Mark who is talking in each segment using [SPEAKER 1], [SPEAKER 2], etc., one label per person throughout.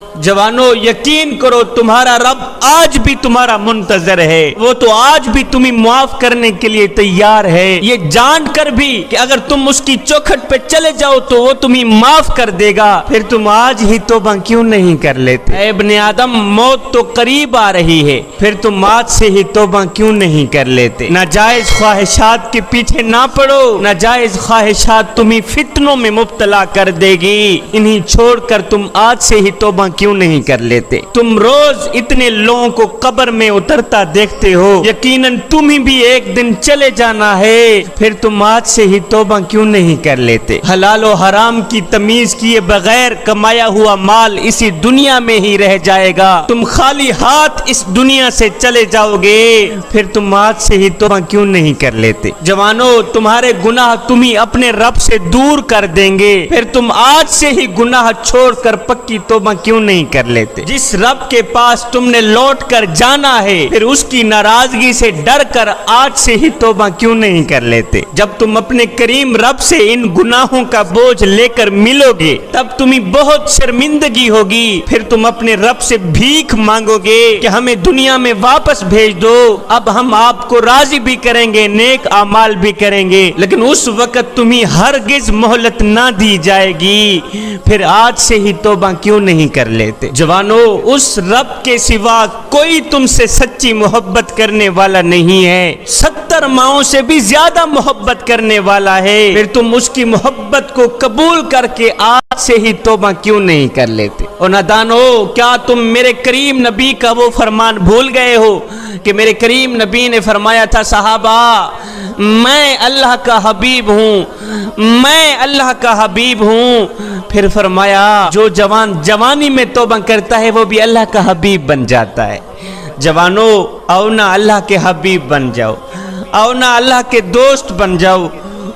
[SPEAKER 1] जवानों यकीन करो तुम्हारा रब आज भी तुम्हारा मुंतजर है, वो तो आज भी तुम्हें माफ करने के लिए तैयार है, ये जानकर भी कि अगर तुम उसकी चौखट पे चले जाओ तो वो तुम्हें माफ कर देगा, फिर तुम आज ही तौबा क्यों नहीं कर लेते? ऐ इब्ने आदम मौत तो करीब आ रही है, फिर तुम आज से ही तौबा क्यों नहीं कर लेते? नाजायज ख्वाहिशात के पीछे ना पड़ो, नाजायज ख्वाहिशात तुम्हें फितनों में मुब्तला कर देगी, इन्हीं छोड़कर तुम आज से ही तौबा क्यों नहीं कर लेते? तुम रोज इतने लोगों को कब्र में उतरता देखते हो, यकीनन तुम्हें भी एक दिन चले जाना है, फिर तुम आज से ही तौबा क्यों नहीं कर लेते? हलाल और हराम की तमीज किए बगैर कमाया हुआ माल इसी दुनिया में ही रह जाएगा, तुम खाली हाथ इस दुनिया से चले जाओगे, फिर तुम आज से ही तौबा क्यों नहीं कर लेते? जवानों तुम्हारे गुनाह तुम्हें अपने रब से दूर कर देंगे, फिर तुम आज से ही गुनाह छोड़कर पक्की तौबा क्यों नहीं कर लेते? जिस रब के पास तुमने लौट कर जाना है, फिर उसकी नाराजगी से डर कर आज से ही तौबा क्यों नहीं कर लेते? जब तुम अपने करीम रब से इन गुनाहों का बोझ लेकर मिलोगे तब तुम्हें बहुत शर्मिंदगी होगी, फिर तुम अपने रब से भीख मांगोगे कि हमें दुनिया में वापस भेज दो, अब हम आपको राजी भी करेंगे, नेक अमाल भी करेंगे, लेकिन उस वक्त तुम्हें हरगिज मोहलत ना दी जाएगी, फिर आज से ही तौबा क्यों नहीं कर लेते? जवानों उस रब के सिवा कोई तुमसे सच्ची मोहब्बत करने वाला नहीं है, 70 माओं से भी ज्यादा मोहब्बत करने वाला है, फिर तुम उसकी मोहब्बत को कबूल करके आज से ही तौबा क्यों नहीं कर लेते? और नादानो क्या तुम मेरे करीम नबी का वो फरमान भूल गए हो कि मेरे करीम नबी ने फरमाया था, सहाबा मैं अल्लाह का हबीब हूँ, मैं अल्लाह का हबीब हूँ, फिर फरमाया जो जवान जवानी में तौबा करता है वो भी अल्लाह का हबीब बन जाता है। जवानों आओ ना अल्लाह के हबीब बन जाओ, आओ ना अल्लाह के दोस्त बन जाओ,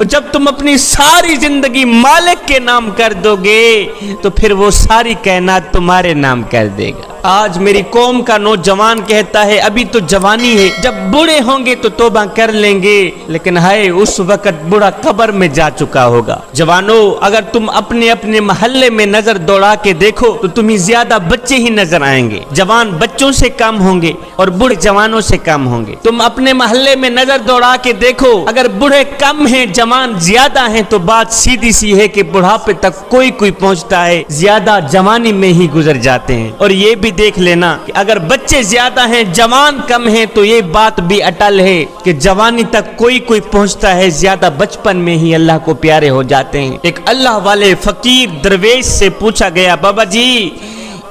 [SPEAKER 1] जब तुम अपनी सारी जिंदगी मालिक के नाम कर दोगे तो फिर वो सारी कायनात तुम्हारे नाम कर देगा। आज मेरी कौम का नौजवान कहता है अभी तो जवानी है, जब बूढ़े होंगे तो तौबा कर लेंगे, लेकिन हाय उस वक्त बूढ़ा कब्र में जा चुका होगा। जवानों अगर तुम अपने अपने मोहल्ले में नजर दौड़ा के देखो तो तुम्हें ज्यादा बच्चे ही नजर आएंगे, जवान बच्चों से कम होंगे और बूढ़े जवानों से कम होंगे। तुम अपने मोहल्ले में नजर दौड़ा के देखो, अगर बूढ़े कम हैं जवान ज्यादा हैं तो बात सीधी सी है कि बुढ़ापे तक कोई कोई पहुंचता है, ज्यादा जवानी में ही गुजर जाते हैं। और ये भी देख लेना कि अगर बच्चे ज्यादा हैं जवान कम हैं तो ये बात भी अटल है कि जवानी तक कोई कोई पहुंचता है, ज्यादा बचपन में ही अल्लाह को प्यारे हो जाते हैं। एक अल्लाह वाले फकीर दरवेश से पूछा गया, बाबा जी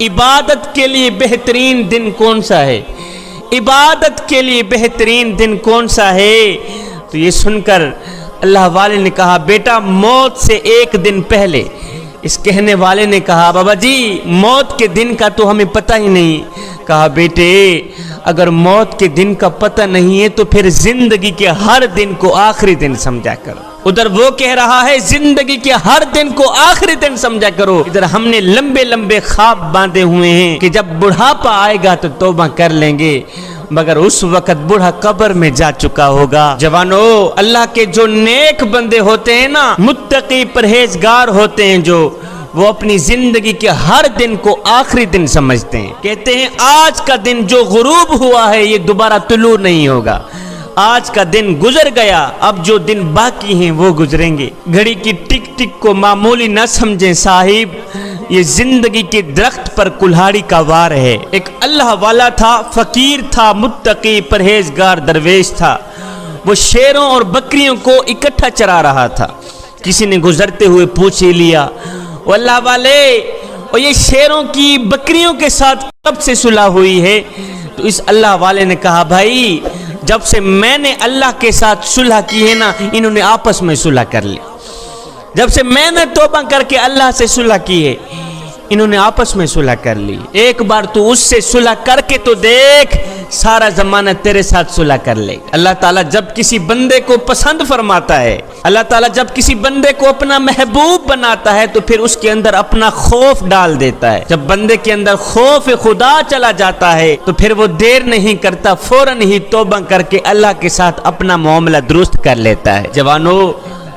[SPEAKER 1] इबादत के लिए बेहतरीन दिन कौन सा है? इबादत के लिए बेहतरीन दिन कौन सा है? तो ये सुनकर अल्लाह वाले ने कहा, बेटा मौत से एक दिन पहले। इस कहने वाले ने कहा, बाबा जी मौत के दिन का तो हमें पता ही नहीं। कहा, बेटे अगर मौत के दिन का पता नहीं है तो फिर जिंदगी के हर दिन को आखिरी दिन समझा करो। उधर वो कह रहा है जिंदगी के हर दिन को आखिरी दिन समझा करो, इधर हमने लंबे लंबे ख्वाब बांधे हुए हैं कि जब बुढ़ापा आएगा तो तौबा कर लेंगे, मगर उस वक्त बूढ़ा कब्र में जा चुका होगा। जवानों अल्लाह के जो नेक बंदे होते हैं ना, मुत्तकी परहेजगार होते हैं जो, वो अपनी जिंदगी के हर दिन को आखिरी दिन समझते हैं। कहते हैं आज का दिन जो गुरूब हुआ है ये दोबारा तुलू नहीं होगा, आज का दिन गुजर गया, अब जो दिन बाकी हैं वो गुजरेंगे। घड़ी की टिक टिक को मामूली न समझें साहिब, ये जिंदगी के दरख्त पर कुल्हाड़ी का वार है। एक अल्लाह वाला था, फकीर था, मुत्तकी परहेजगार दरवेश था, वो शेरों और बकरियों को इकट्ठा चरा रहा था। किसी ने गुजरते हुए पूछ ही लिया, अल्लाह वाले और ये शेरों की बकरियों के साथ कब से सुलह हुई है? तो इस अल्लाह वाले ने कहा, भाई जब से मैंने अल्लाह के साथ सुलह की है ना, इन्होंने आपस में सुलह कर ली। जब से मैंने तौबा करके अल्लाह से सुलह की है, इन्होंने आपस में सुलह कर ली। एक बार तू उससे सुलह करके तो देख, सारा जमाना तेरे साथ सुलह कर ले। अल्लाह ताला जब किसी बंदे को पसंद फरमाता है, अल्लाह ताला जब किसी बंदे को अपना महबूब बनाता है तो फिर उसके अंदर अपना खौफ डाल देता है। जब बंदे के अंदर खौफ खुदा चला जाता है तो फिर वो देर नहीं करता, फौरन ही तौबा करके अल्लाह के साथ अपना मामला दुरुस्त कर लेता है। जवानों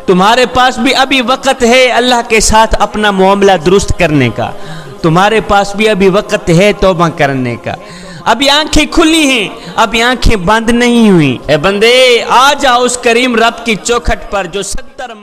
[SPEAKER 1] तुम्हारे पास भी अभी वक्त है अल्लाह के साथ अपना मामला दुरुस्त करने का। تمہارے پاس بھی ابھی وقت ہے توبہ کرنے کا، ابھی آنکھیں کھلی ہیں، ابھی آنکھیں بند نہیں ہوئی۔ اے بندے آ جاؤ اس کریم رب کی چوکھٹ پر جو 70